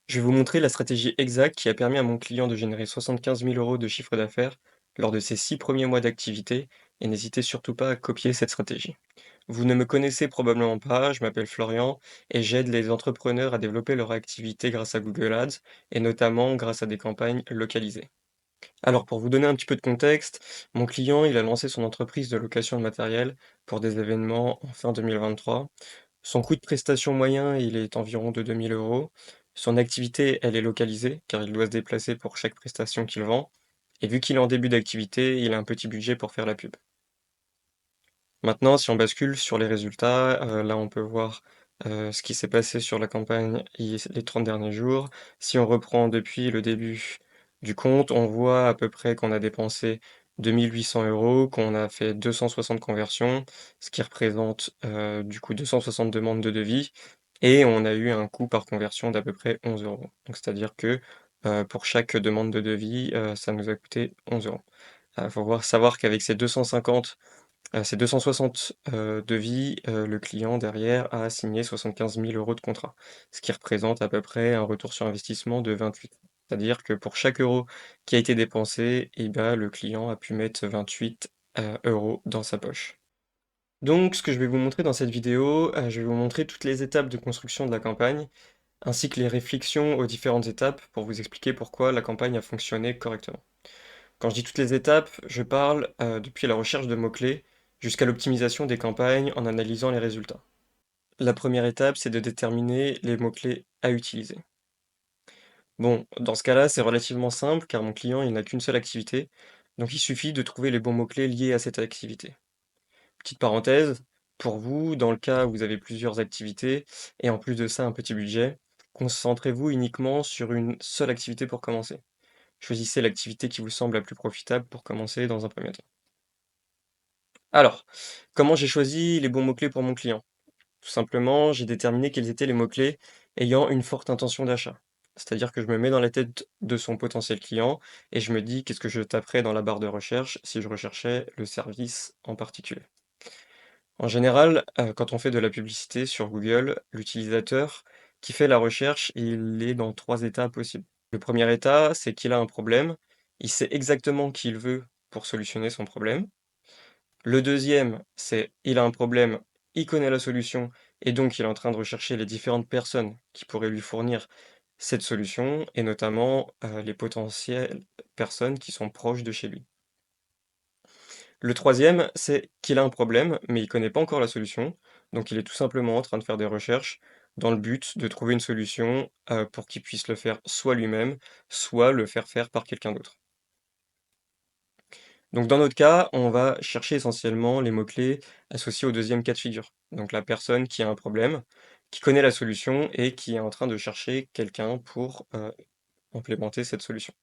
Je vais vous montrer la stratégie exacte qui a permis à mon client de générer 75 000 € de chiffre d'affaires lors de ses 6 premiers mois d'activité et n'hésitez surtout pas à copier cette stratégie. Vous ne me connaissez probablement pas, je m'appelle Florian et j'aide les entrepreneurs à développer leur activité grâce à Google Ads et notamment grâce à des campagnes localisées. Alors pour vous donner un petit peu de contexte, mon client il a lancé son entreprise de location de matériel pour des événements en fin 2023. Son coût de prestation moyen, il est environ de 2 000 €. Son activité, elle est localisée, car il doit se déplacer pour chaque prestation qu'il vend. Et vu qu'il est en début d'activité, il a un petit budget pour faire la pub. Maintenant, si on bascule sur les résultats, là on peut voir ce qui s'est passé sur la campagne les 30 derniers jours. Si on reprend depuis le début du compte, on voit à peu près qu'on a dépensé 2 800 €, qu'on a fait 260 conversions, ce qui représente du coup 260 demandes de devis, et on a eu un coût par conversion d'à peu près 11 €. Donc c'est-à-dire que pour chaque demande de devis, ça nous a coûté 11 €. Il faut savoir qu'avec ces 250 ces 260, devis, le client derrière a signé 75 000 € de contrat. Ce qui représente à peu près un retour sur investissement de 28. C'est-à-dire que pour chaque euro qui a été dépensé et ben, le client a pu mettre 28, € dans sa poche. Donc ce que je vais vous montrer dans cette vidéo, je vais vous montrer toutes les étapes de construction de la campagne, ainsi que les réflexions aux différentes étapes pour vous expliquer pourquoi la campagne a fonctionné correctement. Quand je dis toutes les étapes, je parle depuis la recherche de mots-clés jusqu'à l'optimisation des campagnes en analysant les résultats. La première étape, c'est de déterminer les mots-clés à utiliser. Bon, dans ce cas-là, c'est relativement simple car mon client, il n'a qu'une seule activité, donc il suffit de trouver les bons mots-clés liés à cette activité. Petite parenthèse, pour vous, dans le cas où vous avez plusieurs activités et en plus de ça un petit budget, concentrez-vous uniquement sur une seule activité pour commencer. Choisissez l'activité qui vous semble la plus profitable pour commencer dans un premier temps. Alors, comment j'ai choisi les bons mots-clés pour mon client? Tout simplement, j'ai déterminé quels étaient les mots-clés ayant une forte intention d'achat. C'est-à-dire que je me mets dans la tête de son potentiel client et je me dis qu'est-ce que je taperais dans la barre de recherche si je recherchais le service en particulier. En général, quand on fait de la publicité sur Google, l'utilisateur qui fait la recherche, il est dans 3 états possibles. Le premier état, c'est qu'il a un problème, il sait exactement qui il veut pour solutionner son problème. Le deuxième, c'est il a un problème, il connaît la solution et donc il est en train de rechercher les différentes personnes qui pourraient lui fournir cette solution et notamment, les potentielles personnes qui sont proches de chez lui. Le troisième, c'est qu'il a un problème, mais il connaît pas encore la solution, donc il est tout simplement en train de faire des recherches dans le but de trouver une solution, pour qu'il puisse le faire soit lui-même, soit le faire faire par quelqu'un d'autre. Donc dans notre cas, on va chercher essentiellement les mots-clés associés au deuxième cas de figure. Donc la personne qui a un problème, qui connaît la solution et qui est en train de chercher quelqu'un pour implémenter cette solution.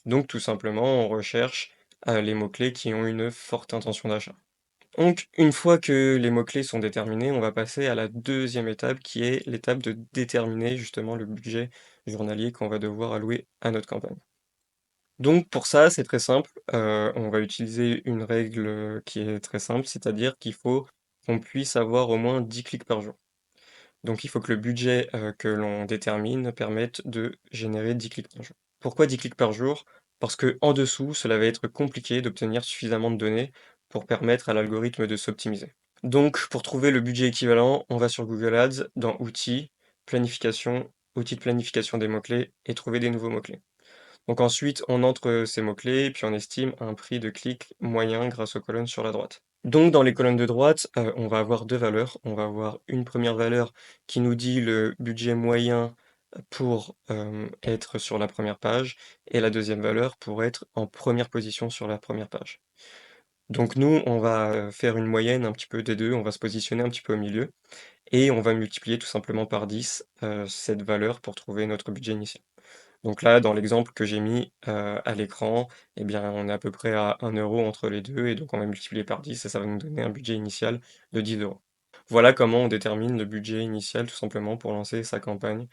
Donc tout simplement, on recherche les mots-clés qui ont une forte intention d'achat. Donc une fois que les mots-clés sont déterminés, on va passer à la deuxième étape qui est l'étape de déterminer justement le budget journalier qu'on va devoir allouer à notre campagne. Donc pour ça, c'est très simple, on va utiliser une règle, qui est très simple, c'est-à-dire qu'il faut qu'on puisse avoir au moins 10 clics par jour. Donc il faut que le budget, que l'on détermine permette de générer 10 clics par jour. Pourquoi 10 clics par jour? Parce que en dessous, cela va être compliqué d'obtenir suffisamment de données pour permettre à l'algorithme de s'optimiser. Donc pour trouver le budget équivalent, on va sur Google Ads, dans Outils, Planification, outils de planification des mots-clés et trouver des nouveaux mots-clés. Donc ensuite, on entre ces mots-clés, puis on estime un prix de clic moyen grâce aux colonnes sur la droite. Donc dans les colonnes de droite, on va avoir 2 valeurs. On va avoir une première valeur qui nous dit le budget moyen pour, être sur la première page et la deuxième valeur pour être en première position sur la première page. Donc nous, on va, faire une moyenne un petit peu des 2. On va se positionner un petit peu au milieu et on va multiplier tout simplement par 10, cette valeur pour trouver notre budget initial. Donc là, dans l'exemple que j'ai mis, à l'écran, eh bien, on est à peu près à 1 € entre les 2 et donc on va multiplier par 10 et ça va nous donner un budget initial de 10 €. Voilà comment on détermine le budget initial tout simplement pour lancer sa campagne,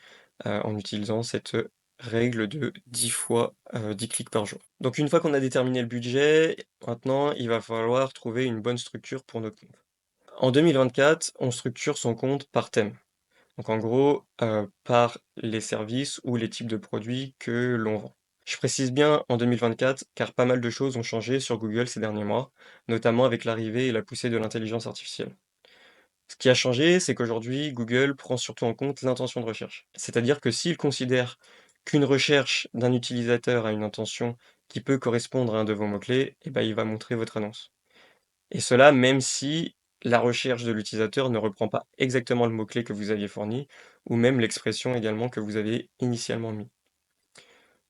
en utilisant cette, règle de 10 fois, 10 clics par jour. Donc une fois qu'on a déterminé le budget, maintenant il va falloir trouver une bonne structure pour notre compte. En 2024, on structure son compte par thème. Donc en gros, par les services ou les types de produits que l'on vend. Je précise bien en 2024, car pas mal de choses ont changé sur Google ces derniers mois, notamment avec l'arrivée et la poussée de l'intelligence artificielle. Ce qui a changé, c'est qu'aujourd'hui, Google prend surtout en compte l'intention de recherche. C'est-à-dire que s'il considère qu'une recherche d'un utilisateur a une intention qui peut correspondre à un de vos mots-clés, eh ben, il va montrer votre annonce. Et cela même si la recherche de l'utilisateur ne reprend pas exactement le mot-clé que vous aviez fourni, ou même l'expression également que vous avez initialement mis.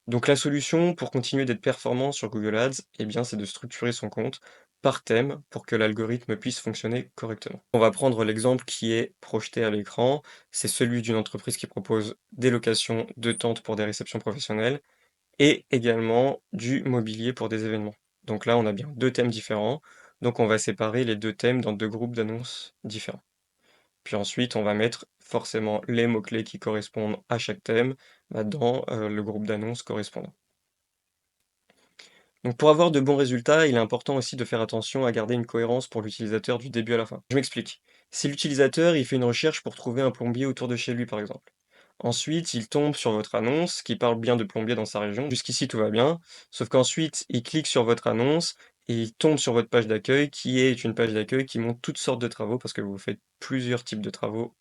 Donc la solution pour continuer d'être performant sur Google Ads, eh bien, c'est de structurer son compte par thème pour que l'algorithme puisse fonctionner correctement. On va prendre l'exemple qui est projeté à l'écran, c'est celui d'une entreprise qui propose des locations de tentes pour des réceptions professionnelles et également du mobilier pour des événements. Donc là, on a bien deux thèmes différents, donc on va séparer les deux thèmes dans deux groupes d'annonces différents. Puis ensuite, on va mettre forcément les mots-clés qui correspondent à chaque thème dans le groupe d'annonces correspondant. Donc pour avoir de bons résultats, il est important aussi de faire attention à garder une cohérence pour l'utilisateur du début à la fin. Je m'explique. Si l'utilisateur il fait une recherche pour trouver un plombier autour de chez lui par exemple. Ensuite, il tombe sur votre annonce qui parle bien de plombier dans sa région. Jusqu'ici tout va bien. Sauf qu'ensuite, il clique sur votre annonce et il tombe sur votre page d'accueil qui est une page d'accueil qui montre toutes sortes de travaux parce que vous faites plusieurs types de travaux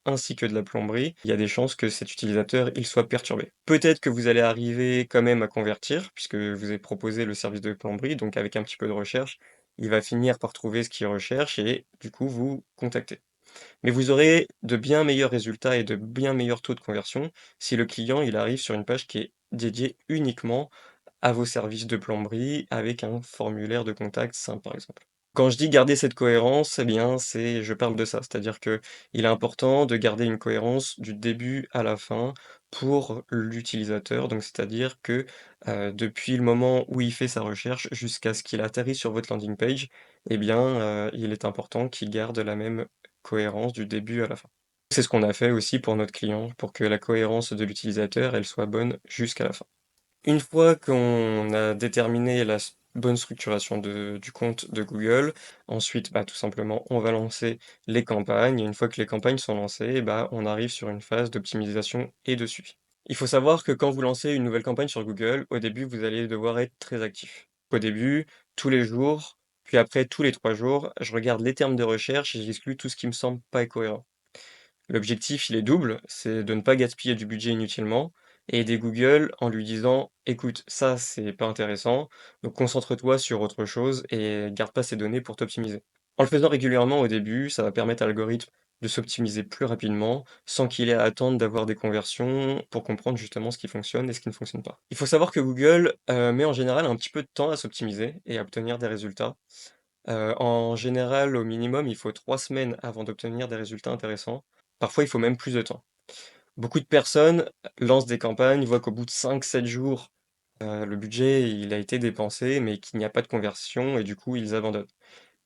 ainsi que de la plomberie, il y a des chances que cet utilisateur, il soit perturbé. Peut-être que vous allez arriver quand même à convertir, puisque vous avez proposé le service de plomberie, donc avec un petit peu de recherche, il va finir par trouver ce qu'il recherche et du coup vous contacter. Mais vous aurez de bien meilleurs résultats et de bien meilleurs taux de conversion si le client il arrive sur une page qui est dédiée uniquement à vos services de plomberie avec un formulaire de contact simple par exemple. Quand je dis garder cette cohérence, eh bien, je parle de ça. C'est-à-dire que il est important de garder une cohérence du début à la fin pour l'utilisateur. Donc, c'est-à-dire que depuis le moment où il fait sa recherche jusqu'à ce qu'il atterrisse sur votre landing page, eh bien, il est important qu'il garde la même cohérence du début à la fin. C'est ce qu'on a fait aussi pour notre client, pour que la cohérence de l'utilisateur, elle soit bonne jusqu'à la fin. Une fois qu'on a déterminé la bonne structuration du compte de Google, ensuite, tout simplement, on va lancer les campagnes. Et une fois que les campagnes sont lancées, on arrive sur une phase d'optimisation et de suivi. Il faut savoir que quand vous lancez une nouvelle campagne sur Google, au début, vous allez devoir être très actif. Au début, tous les jours, puis après tous les 3 jours, je regarde les termes de recherche et j'exclus tout ce qui me semble pas cohérent. L'objectif, il est double, c'est de ne pas gaspiller du budget inutilement et aider Google en lui disant: «Écoute, ça, c'est pas intéressant, donc concentre-toi sur autre chose et garde pas ces données pour t'optimiser». En le faisant régulièrement au début, ça va permettre à l'algorithme de s'optimiser plus rapidement, sans qu'il ait à attendre d'avoir des conversions pour comprendre justement ce qui fonctionne et ce qui ne fonctionne pas. Il faut savoir que Google, met en général un petit peu de temps à s'optimiser et à obtenir des résultats. En général, au minimum, il faut 3 semaines avant d'obtenir des résultats intéressants. Parfois, il faut même plus de temps. Beaucoup de personnes lancent des campagnes, voient qu'au bout de 5, 7 jours, le budget, il a été dépensé, mais qu'il n'y a pas de conversion et du coup, ils abandonnent.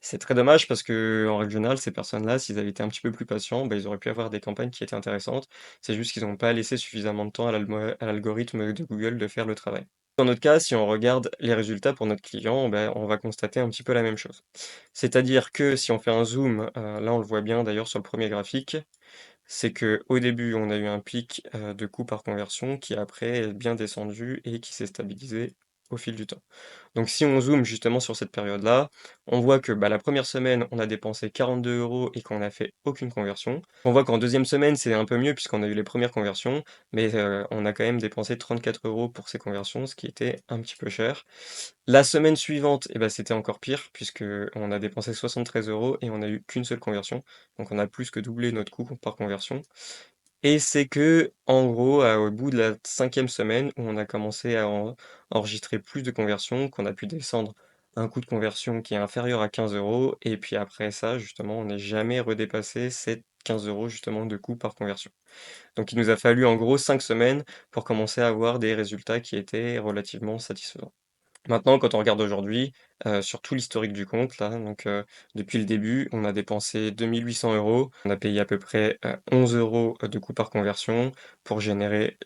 C'est très dommage parce que en règle générale, ces personnes-là, s'ils avaient été un petit peu plus patients, ils auraient pu avoir des campagnes qui étaient intéressantes. C'est juste qu'ils n'ont pas laissé suffisamment de temps à l'algorithme de Google de faire le travail. Dans notre cas, si on regarde les résultats pour notre client, on va constater un petit peu la même chose. C'est-à-dire que si on fait un zoom, là on le voit bien d'ailleurs sur le premier graphique, c'est que au début, on a eu un pic, de coût par conversion qui après est bien descendu et qui s'est stabilisé au fil du temps. Donc si on zoome justement sur cette période-là, on voit que, la première semaine, on a dépensé 42 € et qu'on n'a fait aucune conversion. On voit qu'en deuxième semaine, c'est un peu mieux puisqu'on a eu les premières conversions, mais on a quand même dépensé 34 € pour ces conversions, ce qui était un petit peu cher. La semaine suivante, c'était encore pire puisque on a dépensé 73 € et on a eu qu'une seule conversion. Donc on a plus que doublé notre coût par conversion. Et c'est que, en gros, au bout de la 5e semaine où on a commencé à enregistrer plus de conversions, qu'on a pu descendre un coût de conversion qui est inférieur à 15 € et puis après ça, justement, on n'est jamais redépassé ces 15 € justement de coût par conversion. Donc il nous a fallu en gros 5 semaines pour commencer à avoir des résultats qui étaient relativement satisfaisants. Maintenant, quand on regarde aujourd'hui, sur tout l'historique du compte là, donc depuis le début, on a dépensé 2 800 €. On a payé à peu près, 11 € de coût par conversion pour générer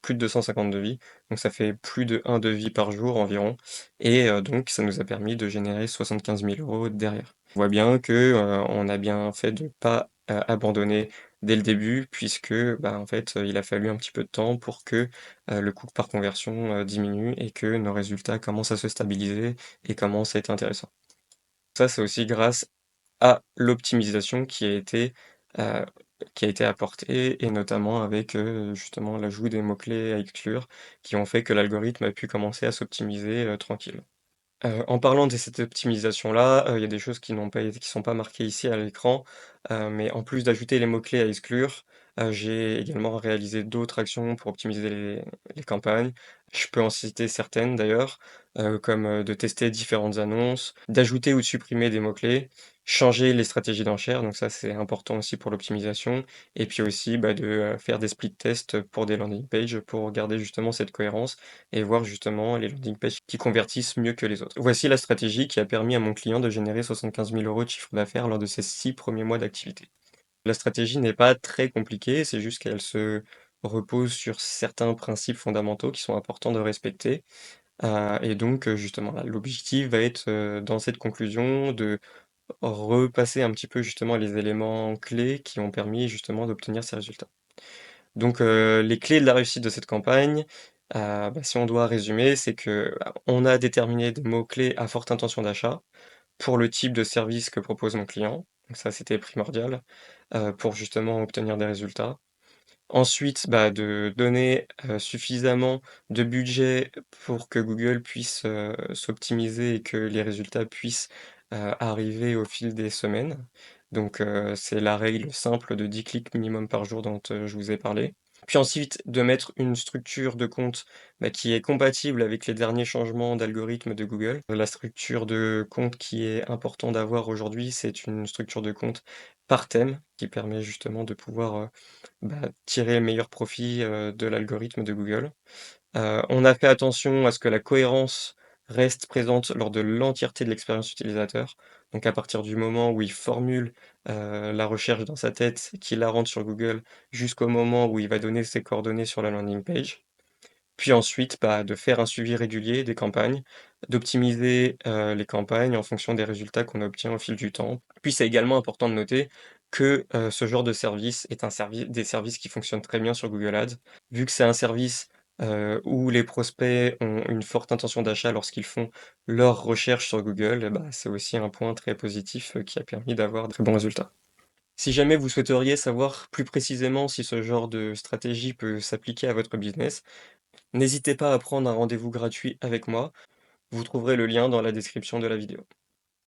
plus de 250 devis. Donc ça fait plus de 1 devis par jour environ et donc ça nous a permis de générer 75 000 € derrière. On voit bien que, on a bien fait de pas, abandonner dès le début puisque, bah, en fait, il a fallu un petit peu de temps pour que, le coût par conversion, diminue et que nos résultats commencent à se stabiliser et commencent à être intéressants. Ça, c'est aussi grâce à l'optimisation heu, qui a été apportée et notamment avec, justement l'ajout des mots-clés à exclure qui ont fait que l'algorithme a pu commencer à s'optimiser, tranquille. En parlant de cette optimisation-là, il y a des choses qui sont pas marquées ici à l'écran, mais en plus d'ajouter les mots-clés à exclure, j'ai également réalisé d'autres actions pour optimiser les campagnes. Je peux en citer certaines d'ailleurs, comme, de tester différentes annonces, d'ajouter ou de supprimer des mots-clés, changer les stratégies d'enchères, donc ça c'est important aussi pour l'optimisation et puis aussi, bah, de, faire des split tests pour des landing pages pour garder justement cette cohérence et voir justement les landing pages qui convertissent mieux que les autres. Voici la stratégie qui a permis à mon client de générer 75 000 € de chiffre d'affaires lors de ses 6 premiers mois d'activité. La stratégie n'est pas très compliquée, c'est juste qu'elle se repose sur certains principes fondamentaux qui sont importants de respecter. Et donc, justement, là, l'objectif va être, dans cette conclusion, de repasser un petit peu justement les éléments clés qui ont permis justement d'obtenir ces résultats. Donc, les clés de la réussite de cette campagne, bah, si on doit résumer, c'est que, bah, on a déterminé des mots-clés à forte intention d'achat pour le type de service que propose mon client. Donc ça, c'était primordial, pour justement obtenir des résultats. Ensuite, bah, de donner, suffisamment de budget pour que Google puisse, s'optimiser et que les résultats puissent, arriver au fil des semaines. Donc, c'est la règle simple de 10 clics minimum par jour dont, je vous ai parlé. Puis ensuite, de mettre une structure de compte, bah, qui est compatible avec les derniers changements d'algorithme de Google. La structure de compte qui est important d'avoir aujourd'hui, c'est une structure de compte par thème, qui permet justement de pouvoir, bah, tirer le meilleur profit, de l'algorithme de Google. On a fait attention à ce que la cohérence reste présente lors de l'entièreté de l'expérience utilisateur. Donc à partir du moment où il formule, la recherche dans sa tête, qu'il la rentre sur Google, jusqu'au moment où il va donner ses coordonnées sur la landing page. Puis ensuite, bah, de faire un suivi régulier des campagnes, d'optimiser, les campagnes en fonction des résultats qu'on obtient au fil du temps. Puis c'est également important de noter que, ce genre de service est un des services qui fonctionnent très bien sur Google Ads. Vu que c'est un service, où les prospects ont une forte intention d'achat lorsqu'ils font leurs recherches sur Google, bah, c'est aussi un point très positif, qui a permis d'avoir de très bons résultats. Si jamais vous souhaiteriez savoir plus précisément si ce genre de stratégie peut s'appliquer à votre business, n'hésitez pas à prendre un rendez-vous gratuit avec moi, vous trouverez le lien dans la description de la vidéo.